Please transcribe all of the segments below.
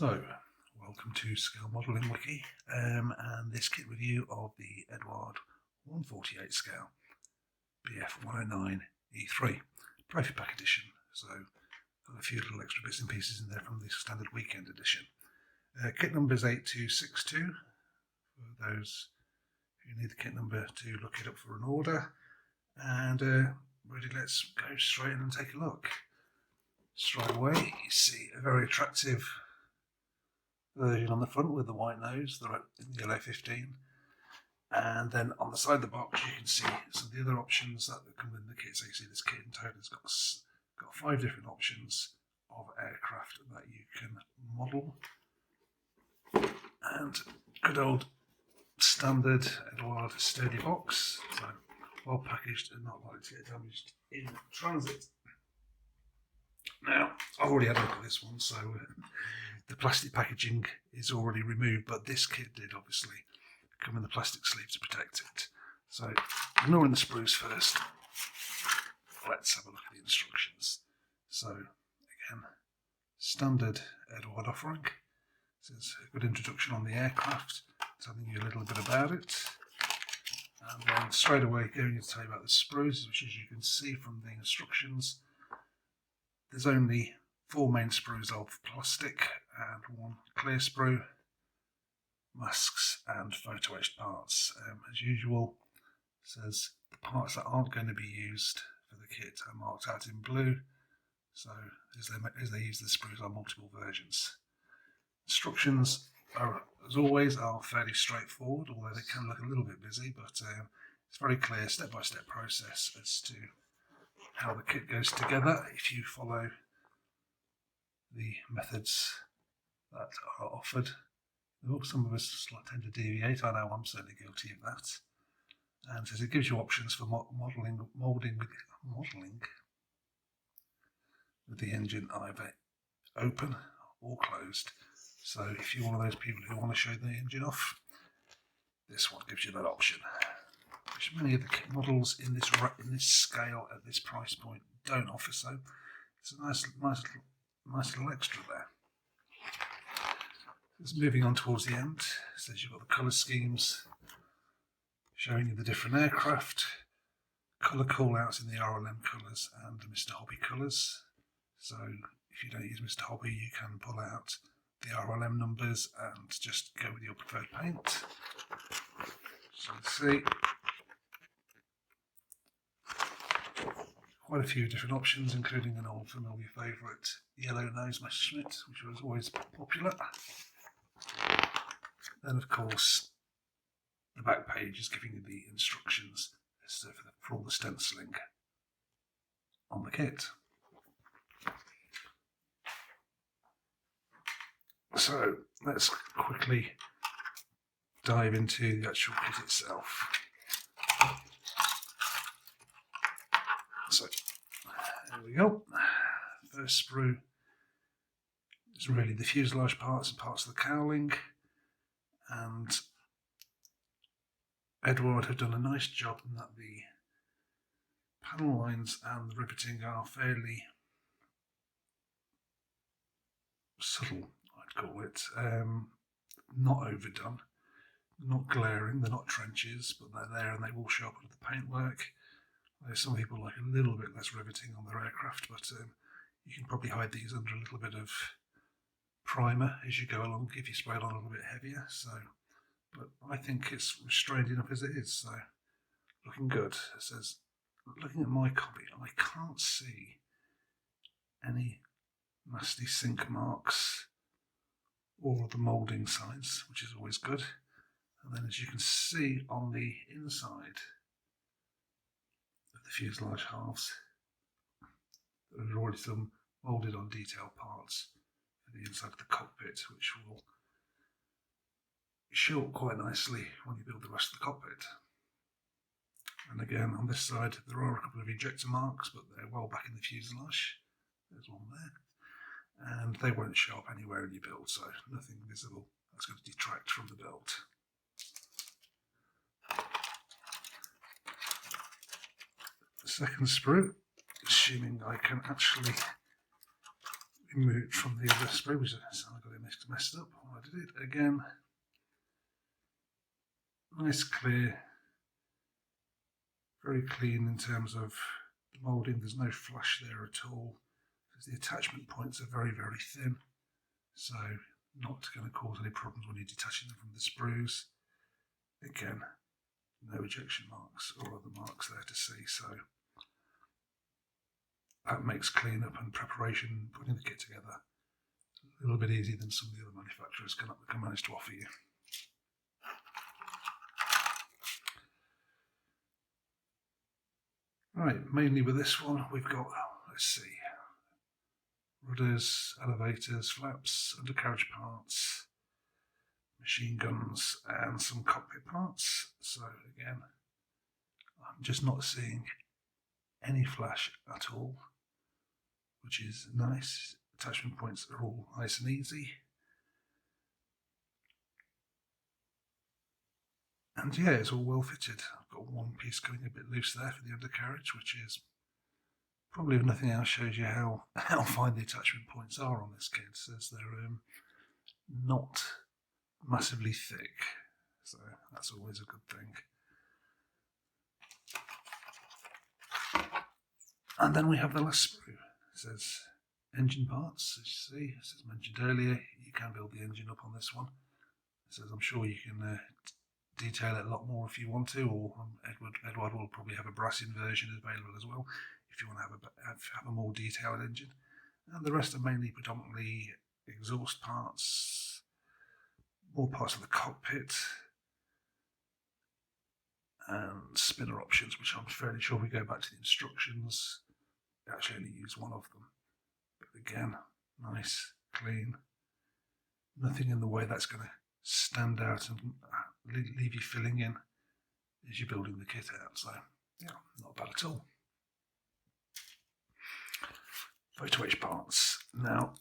So, welcome to Scale Modelling Wiki and this kit review of the Eduard 148 scale BF 109 E3 Profipack edition. So, got a few little extra bits and pieces in there from the standard weekend edition. Kit number is 8262 for those who need the kit number to look it up for an order. And really, let's go straight in and take a look. Straight away, you see a very attractive version on the front with the white nose, the yellow 15, and then on the side of the box you can see some of the other options that come in the kit. So you see this kit in total has got 5 different options of aircraft that you can model, and good old standard Eduard sturdy box, so well packaged and not likely to get damaged in transit. Now, I've already had a look at this one, so the plastic packaging is already removed, but this kit did obviously come in the plastic sleeve to protect it. So, ignoring the sprues first, let's have a look at the instructions. So, again, standard Eduard offering. This is a good introduction on the aircraft, telling you a little bit about it. And then straight away going to tell you about the sprues, which as you can see from the instructions, there's only 4 main sprues of plastic and 1 clear sprue, masks and photo etched parts. As usual, it says the parts that aren't going to be used for the kit are marked out in blue, so as they use the sprues on multiple versions. Instructions are, as always, are fairly straightforward, although they can look a little bit busy, but it's very clear step-by-step process as to how the kit goes together if you follow the methods that are offered. Some of us tend to deviate. I know I'm certainly guilty of that. And says it gives you options for modelling with the engine either open or closed. So if you're one of those people who want to show the engine off, this one gives you that option, which many of the kit models in this scale at this price point don't offer. So it's a nice little extra there. It's moving on towards the end. It says you've got the colour schemes showing you the different aircraft, colour call-outs in the RLM colours and the Mr. Hobby colours. So if you don't use Mr. Hobby, you can pull out the RLM numbers and just go with your preferred paint. So let's see. Quite a few different options, including an old familiar favourite, yellow nose Messerschmitt, which was always popular. Then, of course, the back page is giving you the instructions for all the stenciling on the kit. So let's quickly dive into the actual kit itself. So there we go. First sprue is really the fuselage parts and parts of the cowling, and Eduard have done a nice job in that the panel lines and the riveting are fairly subtle, I'd call it. Not overdone, not glaring, they're not trenches, but they're there and they will show up under the paintwork. Some people like a little bit less riveting on their aircraft, but you can probably hide these under a little bit of primer as you go along if you spray it on a little bit heavier. So, but I think it's restrained enough as it is, so looking good. It says, looking at my copy, I can't see any nasty sink marks or the moulding signs, which is always good. And then as you can see on the inside of the fuselage halves, there are already some moulded on detail parts for the inside of the cockpit, which will show up quite nicely when you build the rest of the cockpit. And again, on this side, there are a couple of ejector marks, but they're well back in the fuselage. There's one there. And they won't show up anywhere in your build, so nothing visible that's going to detract from the build. The second sprue, assuming I can actually removed from the other spray, which I got it messed up. I did it again. Nice, clear, very clean in terms of the moulding. There's no flash there at all. The attachment points are very, very thin, so not going to cause any problems when you're detaching them from the sprues. Again, no ejection marks or other marks there to see, so that makes cleanup and preparation, putting the kit together, a little bit easier than some of the other manufacturers can manage to offer you. Right, mainly with this one, we've got, let's see, rudders, elevators, flaps, undercarriage parts, machine guns, and some cockpit parts. So again, I'm just not seeing any flash at all, which is nice. Attachment points are all nice and easy. And yeah, it's all well fitted. I've got one piece going a bit loose there for the undercarriage, which is probably, if nothing else, shows you how fine the attachment points are on this kit. It says they're not massively thick, so that's always a good thing. And then we have the last sprue. It says engine parts, as you see, as mentioned earlier, you can build the engine up on this one. It says I'm sure you can detail it a lot more if you want to, or Eduard will probably have a brassing version available as well if you want to have a more detailed engine. And the rest are mainly predominantly exhaust parts, more parts of the cockpit, and spinner options, which I'm fairly sure we go back to the instructions. I actually only use one of them. But again, nice, clean, nothing in the way that's going to stand out and leave you filling in as you're building the kit out. So yeah, not bad at all. Photo etch parts. Now,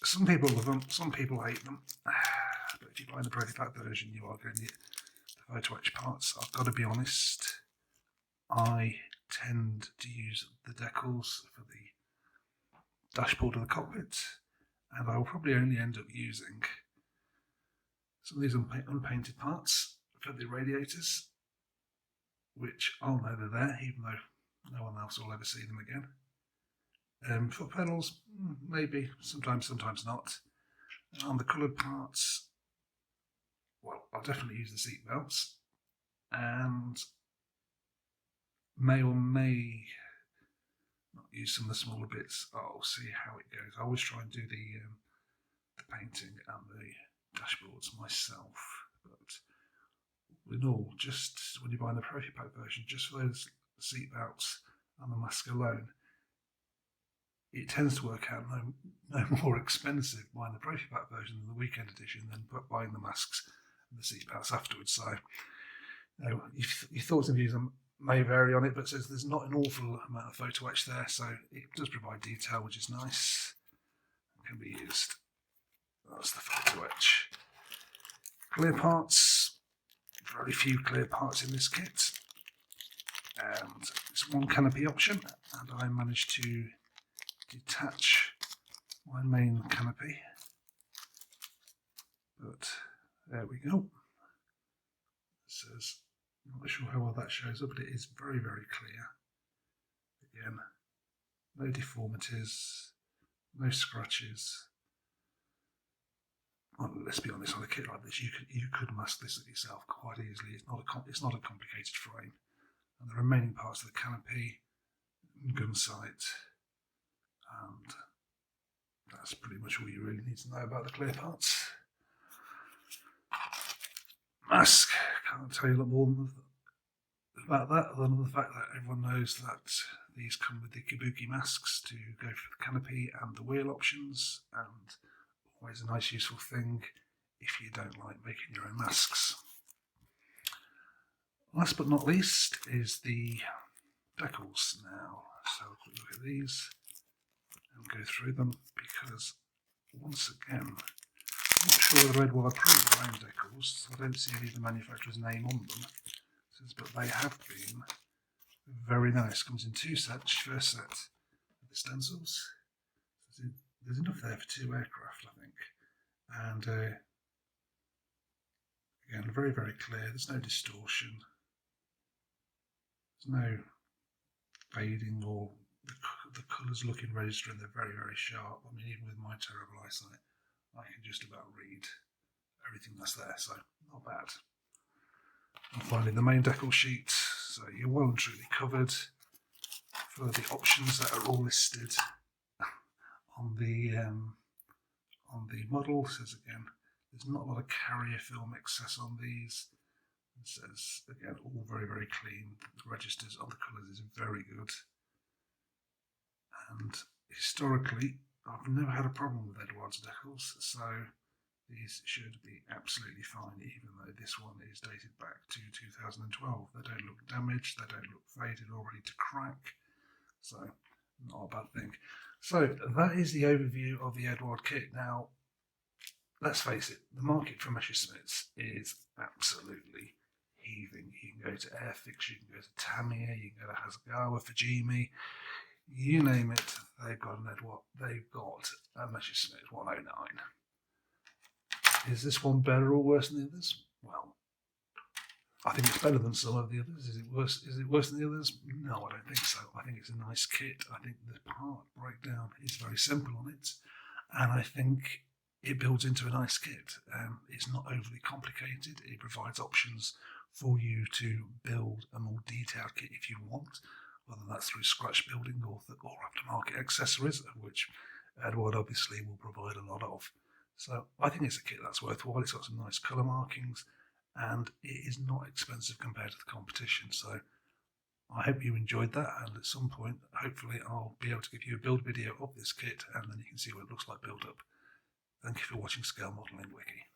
some people love them, some people hate them. But if you buy the Profipack version, you are going to get the photo etch parts. I've got to be honest, I tend to use the decals for the dashboard of the cockpit, and I will probably only end up using some of these unpainted parts for the radiators, which I'll know they're there, even though no one else will ever see them again. Foot pedals, maybe, sometimes not. And on the coloured parts, well, I'll definitely use the seat belts, and may or may not use some of the smaller bits. I'll see how it goes. I always try and do the painting and the dashboards myself, but in all, just when you're buying the Profipack version, just for those seat belts and the mask alone, it tends to work out no more expensive buying the Profipack version than the weekend edition than buying the masks and the seat belts afterwards. So, your thoughts and views may vary on it, but it says there's not an awful amount of photo etch there, so it does provide detail, which is nice. It can be used. That's the photo etch. Clear parts, very few clear parts in this kit, and it's one canopy option, and I managed to detach my main canopy, but there we go. It says, I'm not sure how well that shows up, but it is very, very clear. Again, no deformities, no scratches. Well, let's be honest, on a kit like this, you could mask this yourself quite easily. It's not a complicated frame. And the remaining parts of the canopy, gun sight, and that's pretty much all you really need to know about the clear parts. Mask, can't tell you a lot more about that, other than the fact that everyone knows that these come with the kabuki masks to go for the canopy and the wheel options, and always a nice useful thing if you don't like making your own masks. Last but not least is the decals now. So a quick look at these and go through them, because once again, I'm not sure whether Eduard approved their own decals. I don't see any of the manufacturer's name on them, but they have been very nice. Comes in two sets. First set of the stencils. there's enough there for 2 aircraft, I think. And again, very, very clear. There's no distortion. There's no fading, or the colours look in register, and they're very, very sharp. I mean, even with my terrible eyesight, I can just about read everything that's there, so not bad. And finally, the main decal sheet. So you're well and truly covered for the options that are all listed on the model. It says again, there's not a lot of carrier film excess on these. It says again, all very, very clean. The registers on the colours is very good. And historically, I've never had a problem with Eduard's decals, so these should be absolutely fine, even though this one is dated back to 2012. They don't look damaged, they don't look faded or ready to crack, so not a bad thing. So that is the overview of the Eduard kit. Now, let's face it, the market for Messerschmitts is absolutely heaving. You can go to Airfix, you can go to Tamiya, you can go to Hasegawa, Fujimi, you name it, they've got an Eduard, they've got a Messerschmitt 109. Is this one better or worse than the others? Well, I think it's better than some of the others. Is it worse? Is it worse than the others? No, I don't think so. I think it's a nice kit. I think the part breakdown is very simple on it, and I think it builds into a nice kit. It's not overly complicated. It provides options for you to build a more detailed kit if you want, whether that's through scratch building or aftermarket accessories, of which Eduard obviously will provide a lot of. So I think it's a kit that's worthwhile. It's got some nice colour markings, and it is not expensive compared to the competition. So I hope you enjoyed that, and at some point, hopefully, I'll be able to give you a build video of this kit, and then you can see what it looks like built up. Thank you for watching Scale Modelling Wiki.